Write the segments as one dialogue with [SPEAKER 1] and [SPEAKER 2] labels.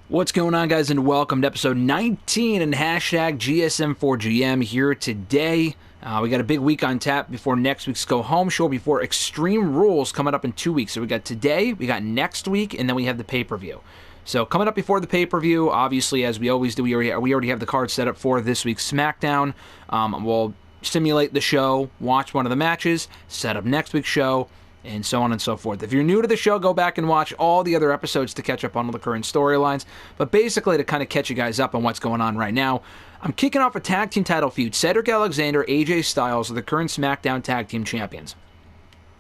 [SPEAKER 1] What's going on, guys, and welcome to episode 19 and hashtag GSM4GM here today. We got a big week on tap before next week's Go Home show, before Extreme Rules coming up in 2 weeks. So we got today, we got next week, and then we have the pay-per-view. So coming up before the pay-per-view, obviously, as we always do, we already have the card set up for this week's SmackDown. We'll simulate the show, watch one of the matches, set up next week's show, and so on and so forth. If you're new to the show, go back and watch all the other episodes to catch up on all the current storylines. But basically, to kind of catch you guys up on what's going on right now, I'm kicking off a tag team title feud. Cedric Alexander, AJ Styles are the current SmackDown Tag Team Champions.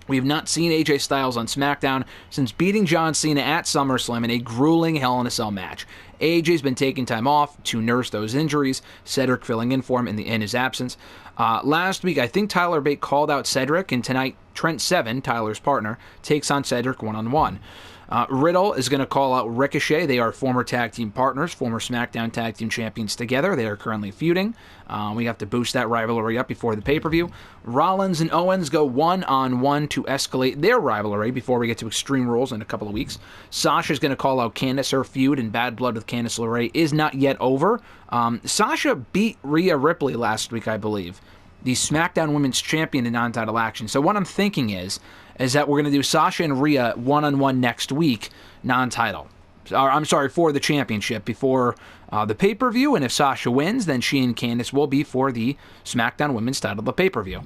[SPEAKER 1] We have not seen AJ Styles on SmackDown since beating John Cena at SummerSlam in a grueling Hell in a Cell match. AJ's been taking time off to nurse those injuries, Cedric filling in for him in his absence. Last week, I think Tyler Bate called out Cedric, and tonight, Trent Seven, Tyler's partner, takes on Cedric one-on-one. Riddle is going to call out Ricochet. They are former tag team partners, former SmackDown Tag Team Champions together. They are currently feuding. We have to boost that rivalry up before the pay-per-view. Rollins and Owens go one-on-one to escalate their rivalry before we get to Extreme Rules in a couple of weeks. Sasha's going to call out Candice. Her feud and bad blood with Candice LeRae is not yet over. Sasha beat Rhea Ripley last week, I believe, the SmackDown Women's Champion in non-title action. So what I'm thinking is that we're going to do Sasha and Rhea one-on-one next week, non-title. I'm sorry, for the championship before the pay-per-view, and if Sasha wins, then she and Candice will be for the SmackDown Women's title, the pay-per-view.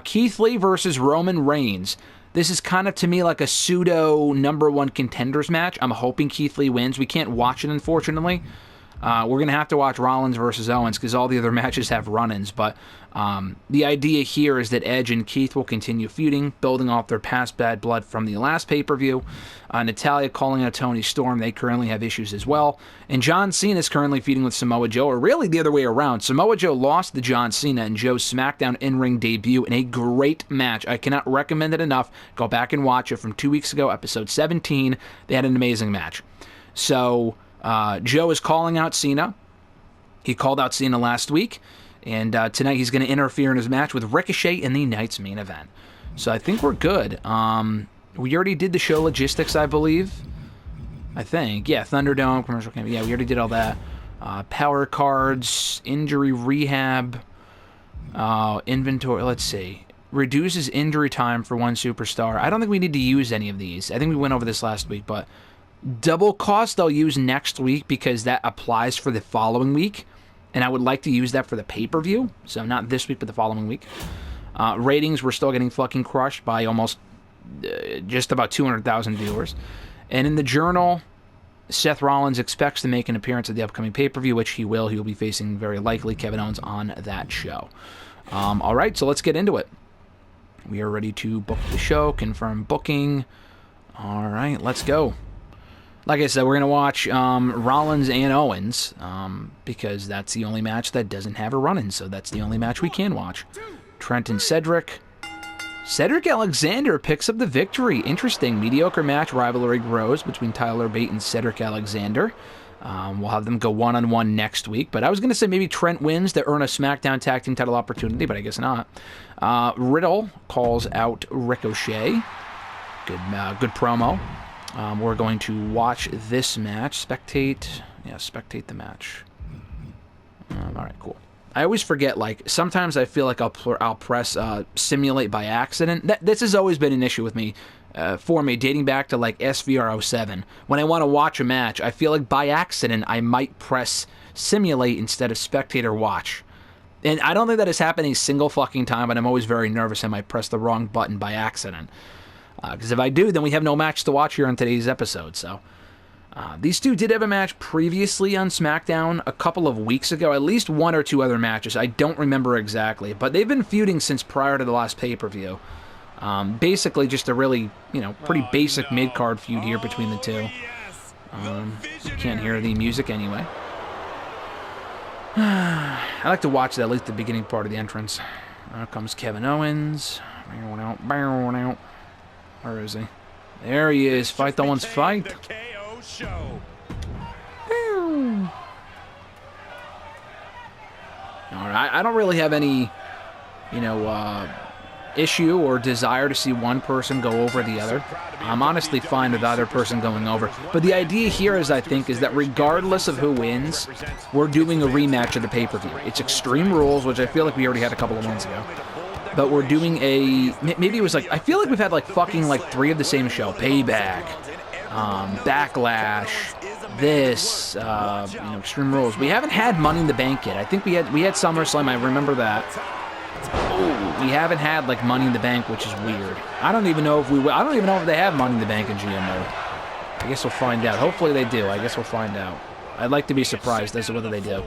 [SPEAKER 1] Keith Lee versus Roman Reigns. This is kind of, to me, like a pseudo number one contenders match. I'm hoping Keith Lee wins. We can't watch it, unfortunately. We're going to have to watch Rollins versus Owens because all the other matches have run-ins. But the idea here is that Edge and Keith will continue feuding, building off their past bad blood from the last pay-per-view. Natalia calling out Toni Storm. They currently have issues as well. And John Cena is currently feuding with Samoa Joe, or really the other way around. Samoa Joe lost to John Cena in Joe's SmackDown in-ring debut in a great match. I cannot recommend it enough. Go back and watch it from 2 weeks ago, episode 17. They had an amazing match. So Joe is calling out Cena. He called out Cena last week, and tonight he's going to interfere in his match with Ricochet in the night's main event. So I think we're good. We already did the show logistics, I believe. I think. Yeah, Thunderdome, commercial campaign. Yeah, we already did all that. Power cards, injury rehab, inventory. Let's see. Reduces injury time for one superstar. I don't think we need to use any of these. I think we went over this last week, but double cost I'll use next week because that applies for the following week, and I would like to use that for the pay-per-view, so not this week but the following week. Ratings, we're still getting fucking crushed by almost just about 200,000 viewers. And in the journal, Seth Rollins expects to make an appearance at the upcoming pay-per-view, which he will. He will be facing, very likely, Kevin Owens on that show. Alright, so let's get into it. We are ready to book the show, confirm booking. Alright, let's go. Like I said, we're going to watch Rollins and Owens because that's the only match that doesn't have a run-in, so that's the only match we can watch. Trent and Cedric. Cedric Alexander picks up the victory. Interesting. Mediocre match. Rivalry grows between Tyler Bate and Cedric Alexander. We'll have them go one-on-one next week, but I was going to say maybe Trent wins to earn a SmackDown Tag Team title opportunity, but I guess not. Riddle calls out Ricochet. Good promo. We're going to watch this match. Spectate the match. Alright, cool. I always forget, like, sometimes I feel like I'll press simulate by accident. This has always been an issue with me, for me, dating back to, like, SVR07. When I want to watch a match, I feel like by accident I might press simulate instead of spectate or watch. And I don't think that has happened a single fucking time, and I'm always very nervous I might press the wrong button by accident. Because if I do, then we have no match to watch here on today's episode. So these two did have a match previously on SmackDown a couple of weeks ago. At least one or two other matches. I don't remember exactly. But they've been feuding since prior to the last pay-per-view. Basically just a really, pretty basic mid-card feud here between the two. You can't hear the music anyway. I like to watch that at least the beginning part of the entrance. There comes Kevin Owens. Where is he? There he is. Fight the ones fight. Alright, I don't really have any, issue or desire to see one person go over the other. I'm honestly fine with either person going over. But the idea here is, I think, is that regardless of who wins, we're doing a rematch of the pay-per-view. It's Extreme Rules, which I feel like we already had a couple of months ago. But we're doing a... Maybe it was like... I feel like we've had like fucking like 3 of the same show. Payback. Backlash. This. Extreme Rules. We haven't had Money in the Bank yet. I think we had SummerSlam. I remember that. Oh, we haven't had like Money in the Bank, which is weird. I don't even know if they have Money in the Bank in GMO. I guess we'll find out. Hopefully they do. I guess we'll find out. I'd like to be surprised as to whether they do.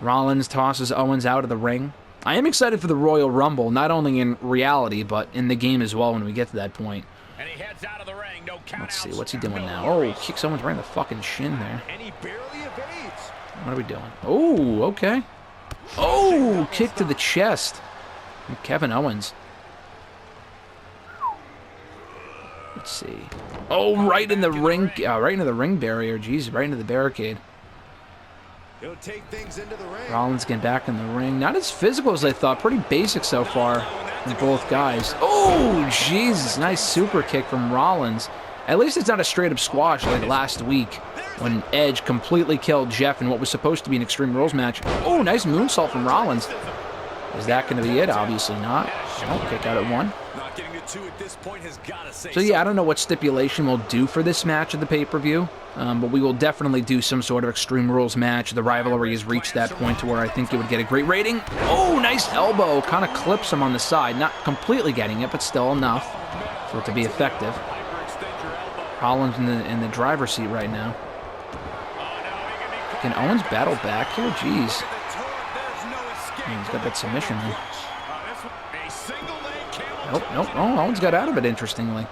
[SPEAKER 1] Rollins tosses Owens out of the ring. I am excited for the Royal Rumble, not only in reality, but in the game as well when we get to that point.
[SPEAKER 2] And he heads out of the ring. No count.
[SPEAKER 1] Let's see, what's he doing now? Oh, he kicks Owens right in the fucking shin there.
[SPEAKER 2] And he barely evades.
[SPEAKER 1] What are we doing? Oh, okay. Oh, kick to the chest. Kevin Owens. Let's see. Oh, right in the ring, right into the ring barrier. Jeez, right into the barricade.
[SPEAKER 2] He'll take things into the ring.
[SPEAKER 1] Rollins getting back in the ring. Not as physical as I thought. Pretty basic so far from both guys. Oh, Jesus. Nice super kick from Rollins. At least it's not a straight-up squash like last week when Edge completely killed Jeff in what was supposed to be an Extreme Rules match. Oh, nice moonsault from Rollins. Is that going to be it? Obviously not. Oh, kick out at 1. So yeah, I don't know what stipulation we'll do for this match of the pay-per-view, but we will definitely do some sort of Extreme Rules match. The rivalry has reached that point to where I think it would get a great rating. Oh, nice elbow. Kind of clips him on the side. Not completely getting it, but still enough for it to be effective. Rollins in the driver's seat right now. Can Owens battle back here? Jeez. He's got that submission there. Nope. Oh, Owens got out of it, interestingly.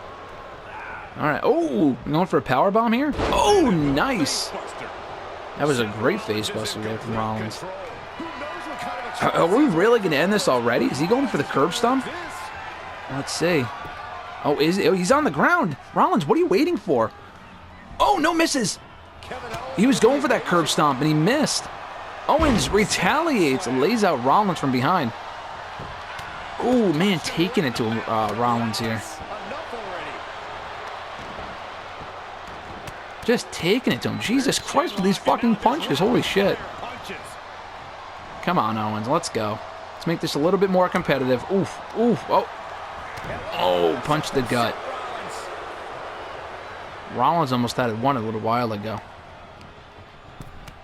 [SPEAKER 1] All right. Oh, going for a powerbomb here? Oh, nice. That was a great face buster there from Rollins. Are we really going to end this already? Is he going for the curb stomp? Let's see. Oh, he's on the ground. Rollins, what are you waiting for? Oh, no misses. He was going for that curb stomp, and he missed. Owens retaliates and lays out Rollins from behind. Oh, man, taking it to Rollins here. Just taking it to him. Jesus Christ with these fucking punches. Holy shit. Come on, Owens. Let's go. Let's make this a little bit more competitive. Oof. Oh. Oh, punch the gut. Rollins almost had it won a little while ago.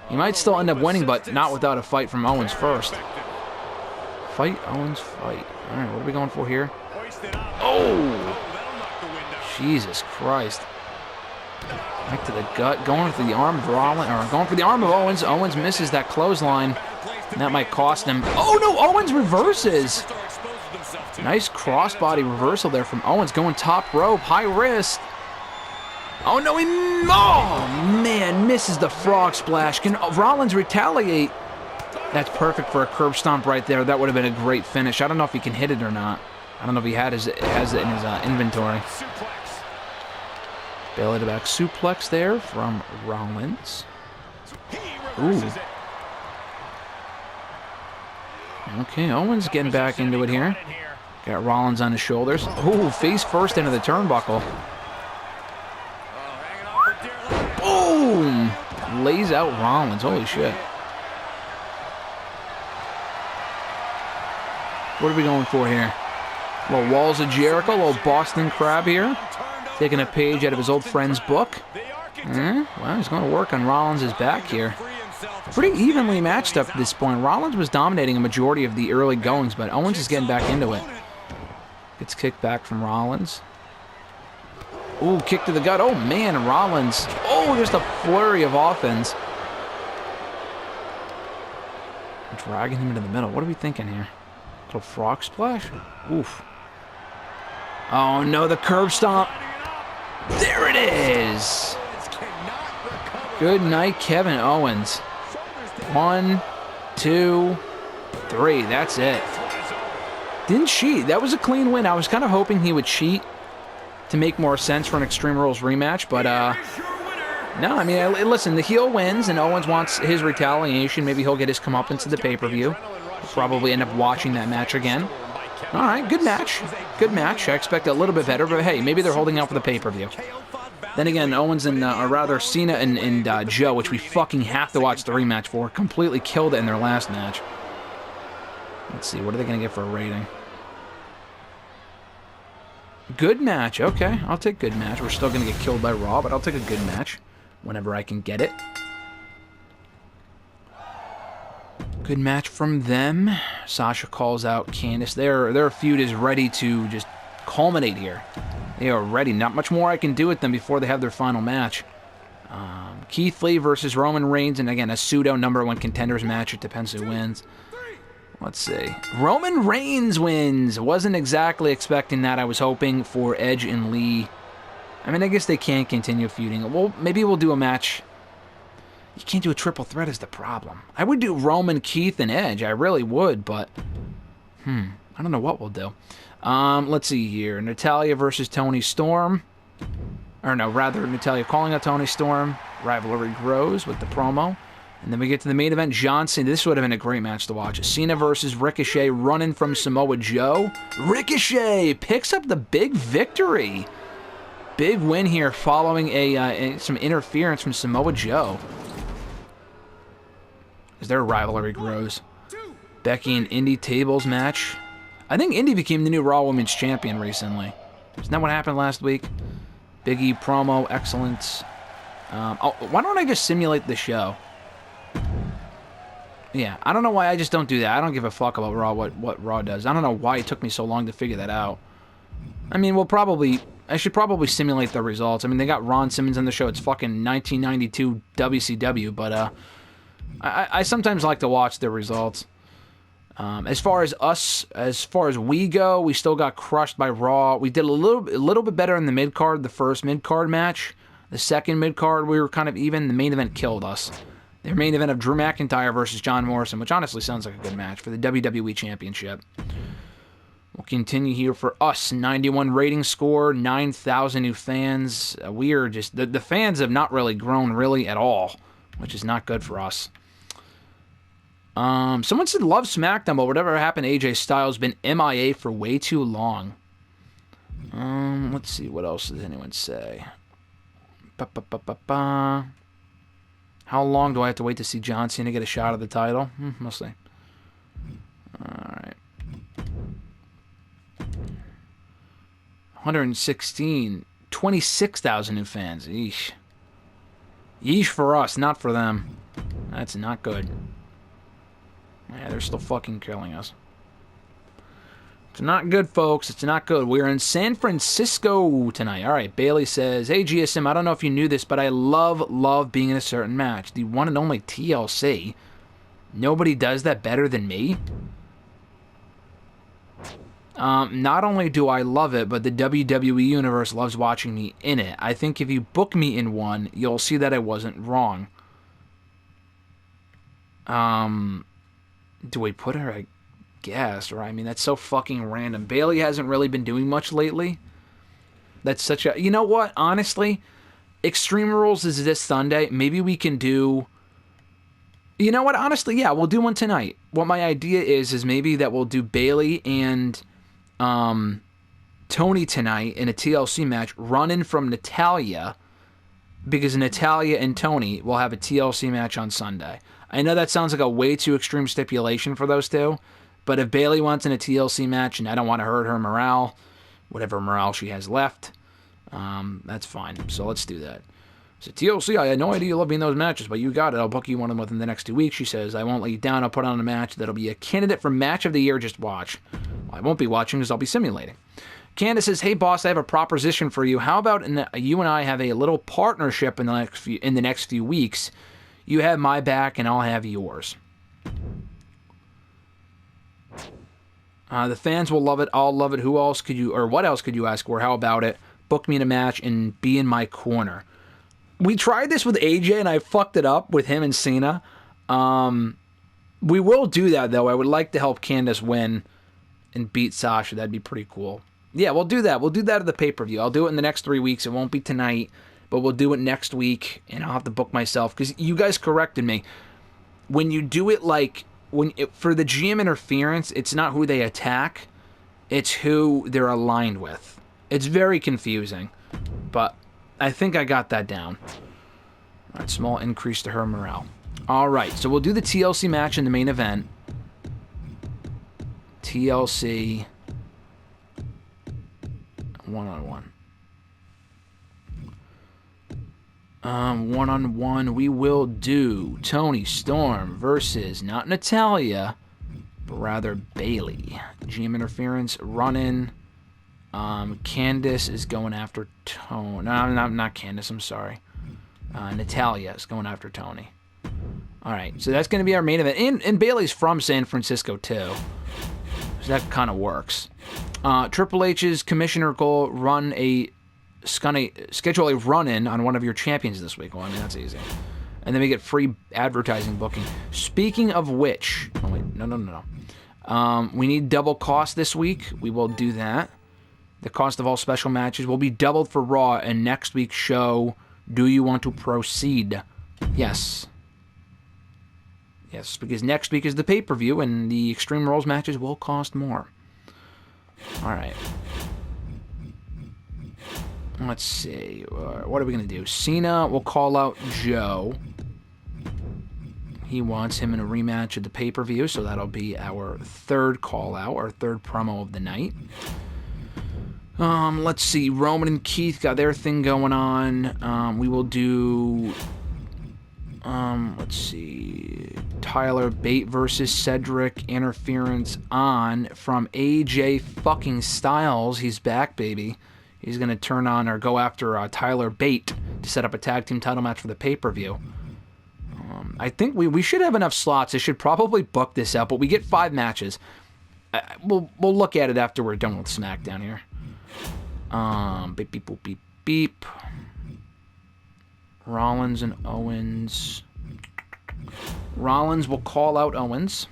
[SPEAKER 1] He might still end up winning, but not without a fight from Owens first. Fight, Owens, fight. All right, what are we going for here? Oh! Jesus Christ. Back to the gut, going for the arm of Rollins, or going for the arm of Owens. Owens misses that clothesline. And that might cost him. Oh, no, Owens reverses. Nice crossbody reversal there from Owens, going top rope, high wrist. Oh, no, man, misses the frog splash. Can Rollins retaliate? That's perfect for a curb stomp right there. That would have been a great finish. I don't know if he can hit it or not. I don't know if he has it in his inventory. Belly to back suplex there from Rollins. Ooh. Okay, Owens getting back into it here. Got Rollins on his shoulders. Ooh, face first into the turnbuckle. Boom! Lays out Rollins. Holy shit. What are we going for here? A little Walls of Jericho, a little Boston Crab here. Taking a page out of his old friend's book. Well, he's going to work on Rollins' back here. Pretty evenly matched up at this point. Rollins was dominating a majority of the early goings, but Owens is getting back into it. Gets kicked back from Rollins. Ooh, kick to the gut. Oh, man, Rollins. Oh, just a flurry of offense. Dragging him into the middle. What are we thinking here? Little frog splash? Oof. Oh, no, the curb stomp. There it is. Good night, Kevin Owens. 1, 2, 3. That's it. Didn't cheat. That was a clean win. I was kind of hoping he would cheat to make more sense for an Extreme Rules rematch, but no, I mean, listen, the heel wins, and Owens wants his retaliation. Maybe he'll get his comeuppance to the pay-per-view. We'll probably end up watching that match again. All right, good match. Good match. I expect a little bit better, but hey, maybe they're holding out for the pay-per-view. Then again, Owens and, or rather, Cena and Joe, which we fucking have to watch the rematch for, completely killed it in their last match. Let's see, what are they going to get for a rating? Good match. Okay, I'll take good match. We're still going to get killed by Raw, but I'll take a good match whenever I can get it. Good match from them. Sasha calls out Candice. Their feud is ready to just culminate here. They are ready. Not much more I can do with them before they have their final match. Keith Lee versus Roman Reigns, and again, a pseudo #1 contenders match. It depends who wins. Let's see. Roman Reigns wins. Wasn't exactly expecting that. I was hoping for Edge and Lee. I mean, I guess they can't continue feuding. Well, maybe we'll do a match. You can't do a triple threat is the problem. I would do Roman, Keith, and Edge. I really would, but I don't know what we'll do. Let's see here. Natalya versus Toni Storm. Or no, rather, Natalya calling out Toni Storm. Rivalry grows with the promo. And then we get to the main event. John Cena. This would have been a great match to watch. Cena versus Ricochet running from Samoa Joe. Ricochet picks up the big victory. Big win here following some interference from Samoa Joe. As their rivalry grows. Becky and Indy tables match. I think Indy became the new Raw Women's Champion recently. Isn't that what happened last week? Big E promo, excellent. Why don't I just simulate the show? Yeah, I don't know why I just don't do that. I don't give a fuck about Raw, what Raw does. I don't know why it took me so long to figure that out. I mean, I should probably simulate the results. I mean, they got Ron Simmons on the show. It's fucking 1992 WCW, but I sometimes like to watch their results. As far as we go, we still got crushed by Raw. We did a little bit better in the mid-card, the first mid-card match. The second mid-card, we were kind of even. The main event killed us. Their main event of Drew McIntyre versus John Morrison, which honestly sounds like a good match for the WWE Championship. We'll continue here for us. 91 rating score, 9,000 new fans. We are just... The fans have not really grown really at all, which is not good for us. Someone said love SmackDown, but whatever happened to AJ Styles been MIA for way too long. Let's see, what else does anyone say? How long do I have to wait to see John Cena get a shot at the title? We'll see. Alright. 116. 26,000 new fans. Yeesh. Yeesh for us, not for them. That's not good. Yeah, they're still fucking killing us. It's not good, folks. It's not good. We're in San Francisco tonight. All right, Bailey says, hey, GSM, I don't know if you knew this, but I love being in a certain match. The one and only TLC. Nobody does that better than me. Not only do I love it, but the WWE Universe loves watching me in it. I think if you book me in one, you'll see that I wasn't wrong. Do we put her... I guess, right? I mean, that's so fucking random. Bailey hasn't really been doing much lately. That's such a... You know what? Honestly, Extreme Rules is this Sunday. Maybe we can do... You know what? Honestly, yeah, we'll do one tonight. What my idea is maybe that we'll do Bailey and Tony tonight in a TLC match, running from Natalya, because Natalya and Tony will have a TLC match on Sunday. I know that sounds like a way too extreme stipulation for those two, but if Bailey wants in a TLC match and I don't want to hurt her morale, whatever morale she has left, that's fine. So let's do that. So TLC, I had no idea you love being in those matches, but you got it. I'll book you one within the next 2 weeks. She says, I won't let you down. I'll put on a match that'll be a candidate for match of the year. Just watch. Well, I won't be watching because I'll be simulating. Candace says, hey boss, I have a proposition for you. How about you and I have a little partnership in the next few weeks? You have my back and I'll have yours. The fans will love it. I'll love it. Who else could you, or what else could you ask for? How about it? Book me in a match and be in my corner. We tried this with AJ and I fucked it up with him and Cena. We will do that though. I would like to help Candace win and beat Sasha. That'd be pretty cool. Yeah, we'll do that. We'll do that at the pay-per-view. I'll do it in the next 3 weeks. It won't be tonight, but we'll do it next week, and I'll have to book myself, because you guys corrected me. When you do it for the GM interference, it's not who they attack, It's who they're aligned with. It's very confusing, but I think I got that down. All right, small increase to her morale. All right, so we'll do the TLC match in the main event. TLC one-on-one. One-on-one, we will do Toni Storm versus not Natalya, but rather Bayley. GM interference, run-in. Candice is going after Toni. No, not Candice, I'm sorry. Natalya is going after Toni. All right, so that's going to be our main event. And Bayley's from San Francisco, too. So that kind of works. Triple H's commissioner goal, schedule a run-in on one of your champions this week. Well, I mean, that's easy. And then we get free advertising booking. Speaking of which... Oh, wait. No. We need double cost this week. We will do that. The cost of all special matches will be doubled for Raw and next week's show. Do you want to proceed? Yes. Yes, because next week is the pay-per-view and the Extreme Rules matches will cost more. All right. Let's see. What are we going to do? Cena will call out Joe. He wants him in a rematch at the pay-per-view, so that'll be our third call-out, our third promo of the night. Let's see. Roman and Keith got their thing going on. We will do... let's see. Tyler Bate versus Cedric. Interference on from AJ fucking Styles. He's back, baby. He's going to turn on or go after Tyler Bate to set up a tag team title match for the pay-per-view. I think we should have enough slots. They should probably book this out, but we get 5 matches. We'll look at it after we're done with SmackDown here. Beep, beep, boop, beep, beep. Rollins and Owens. Rollins will call out Owens.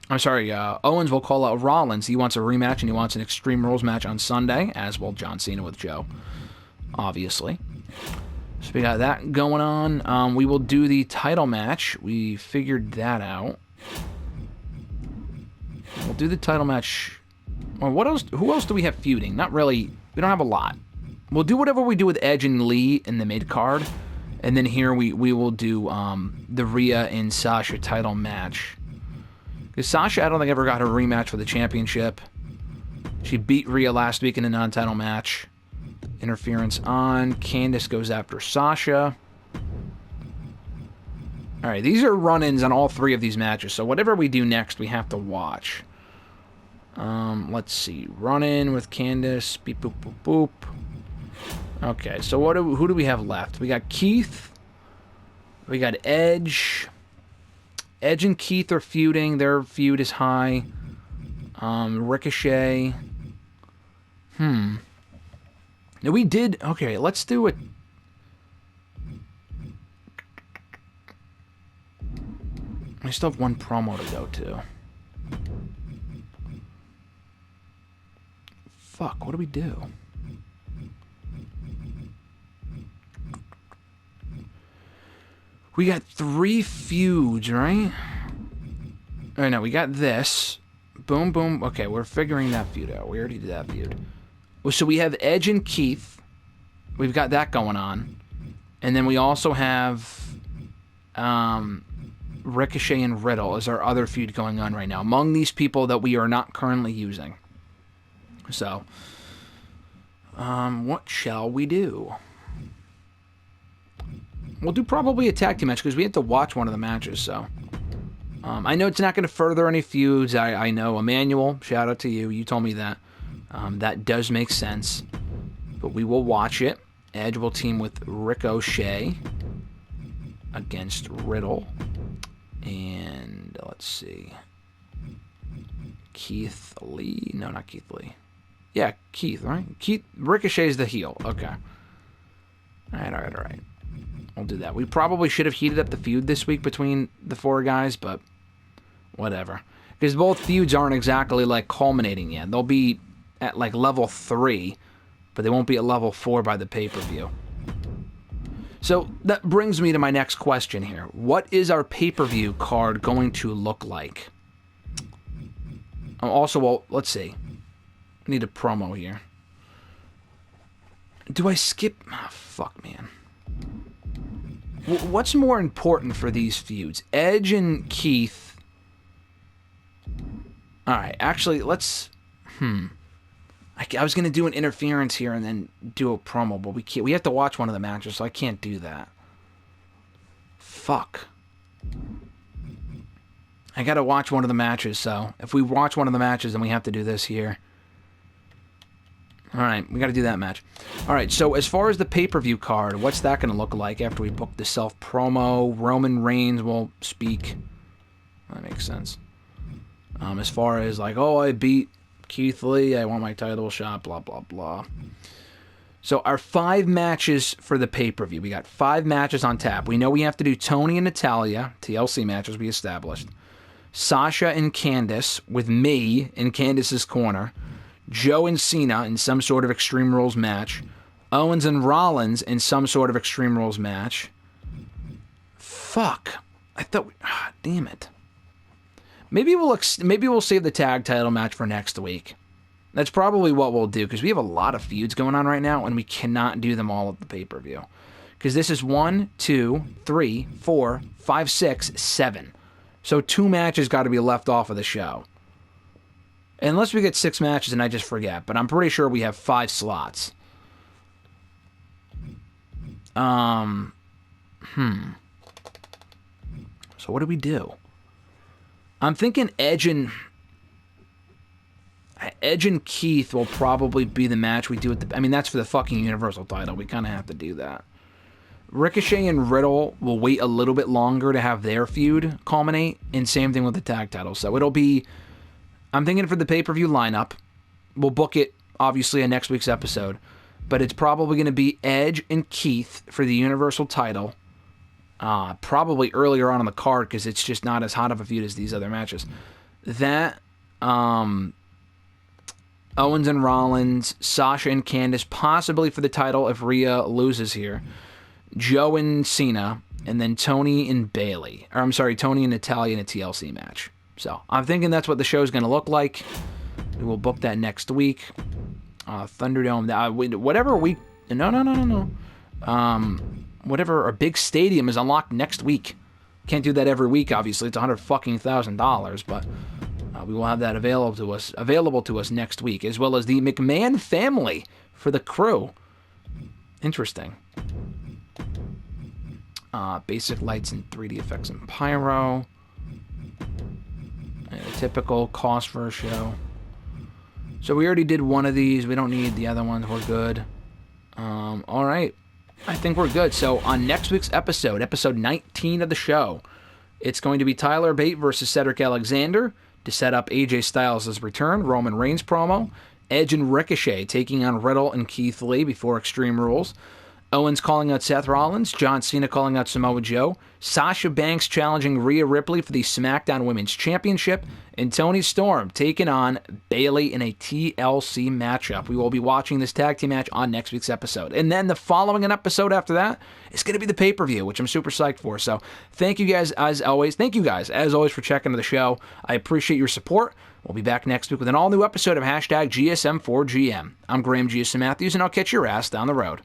[SPEAKER 1] I'm sorry, Owens will call out Rollins. He wants a rematch and he wants an Extreme Rules match on Sunday, as will John Cena with Joe, obviously. So we got that going on. We will do the title match. We figured that out. We'll do the title match. Well, what else? Who else do we have feuding? Not really. We don't have a lot. We'll do whatever we do with Edge and Lee in the mid-card. And then here we will do the Rhea and Sasha title match. Because Sasha, I don't think ever got her rematch for the championship. She beat Rhea last week in a non-title match. Interference on. Candice goes after Sasha. Alright, these are run-ins on all 3 of these matches. So whatever we do next, we have to watch. Let's see. Run-in with Candice. Beep, boop, boop, boop. Okay, so who do we have left? We got Keith. We got Edge. Edge and Keith are feuding. Their feud is high. Ricochet. Now we did... Okay, let's do it. I still have 1 promo to go to. Fuck, what do we do? We got 3 feuds, right? Oh, no, we got this. Boom, boom. Okay, we're figuring that feud out. We already did that feud. So we have Edge and Keith. We've got that going on. And then we also have Ricochet and Riddle as our other feud going on right now. Among these people that we are not currently using. So, what shall we do? We'll do probably a tag team match because we had to watch one of the matches, so. I know it's not going to further any feuds. I know. Emmanuel, shout out to you. You told me that. That does make sense. But we will watch it. Edge will team with Ricochet against Riddle. And let's see. Keith Lee. No, not Keith Lee. Yeah, Keith, right? Ricochet's the heel. Okay. All right. We'll do that. We probably should have heated up the feud this week between the 4 guys, but whatever. Because both feuds aren't exactly, like, culminating yet. They'll be at, like, level 3, but they won't be at level 4 by the pay-per-view. So that brings me to my next question here. What is our pay-per-view card going to look like? Also, well, let's see. I need a promo here. Do I skip? Oh, fuck, man. What's more important for these feuds? Edge and Keith. Alright, actually, let's... I was going to do an interference here and then do a promo, but we can't. We have to watch one of the matches, so I can't do that. Fuck. I got to watch one of the matches, so if we watch one of the matches, then we have to do this here. Alright, we got to do that match. Alright, so as far as the pay-per-view card, what's that going to look like after we book the self-promo? Roman Reigns will speak. That makes sense. As far as like, oh, I beat Keith Lee, I want my title shot, blah, blah, blah. So our 5 matches for the pay-per-view. We got 5 matches on tap. We know we have to do Tony and Natalya, TLC matches we established. Sasha and Candice with me in Candice's corner. Joe and Cena in some sort of Extreme Rules match. Owens and Rollins in some sort of Extreme Rules match. Fuck. I thought... damn it. Maybe we'll save the tag title match for next week. That's probably what we'll do, because we have a lot of feuds going on right now, and we cannot do them all at the pay-per-view. Because this is 1, 2, 3, 4, 5, 6, 7. So 2 matches got to be left off of the show. Unless we get 6 matches and I just forget, but I'm pretty sure we have 5 slots. So what do we do? I'm thinking Edge and Keith will probably be the match we do at the... I mean, that's for the fucking Universal title. We kind of have to do that. Ricochet and Riddle will wait a little bit longer to have their feud culminate, and same thing with the tag title. So it'll be... I'm thinking for the pay-per-view lineup, we'll book it, obviously, in next week's episode, but it's probably going to be Edge and Keith for the Universal title. Probably earlier on in the card, because it's just not as hot of a feud as these other matches. That, Owens and Rollins, Sasha and Candice, possibly for the title if Rhea loses here. Joe and Cena, and then Tony and Bayley. Or, I'm sorry, Tony and Natalya in a TLC match. So, I'm thinking that's what the show's going to look like. We will book that next week. Thunderdome, whatever week... No. Whatever, a big stadium is unlocked next week. Can't do that every week, obviously. It's $100,000, but we will have that available to us next week, as well as the McMahon family for the crew. Interesting. Basic lights and 3D effects and pyro. And a typical cost for a show. So we already did one of these. We don't need the other ones. We're good. All right. I think we're good. So on next week's episode 19 of the show, it's going to be Tyler Bate versus Cedric Alexander to set up AJ Styles' return, Roman Reigns promo, Edge and Ricochet taking on Riddle and Keith Lee before Extreme Rules, Owens calling out Seth Rollins, John Cena calling out Samoa Joe, Sasha Banks challenging Rhea Ripley for the SmackDown Women's Championship, and Toni Storm taking on Bayley in a TLC matchup. We will be watching this tag team match on next week's episode. And then the following an episode after that is going to be the pay-per-view, which I'm super psyched for. So thank you guys as always. Thank you guys as always for checking the show. I appreciate your support. We'll be back next week with an all-new episode of #GSM4GM. I'm Graham GSM Matthews, and I'll catch your ass down the road.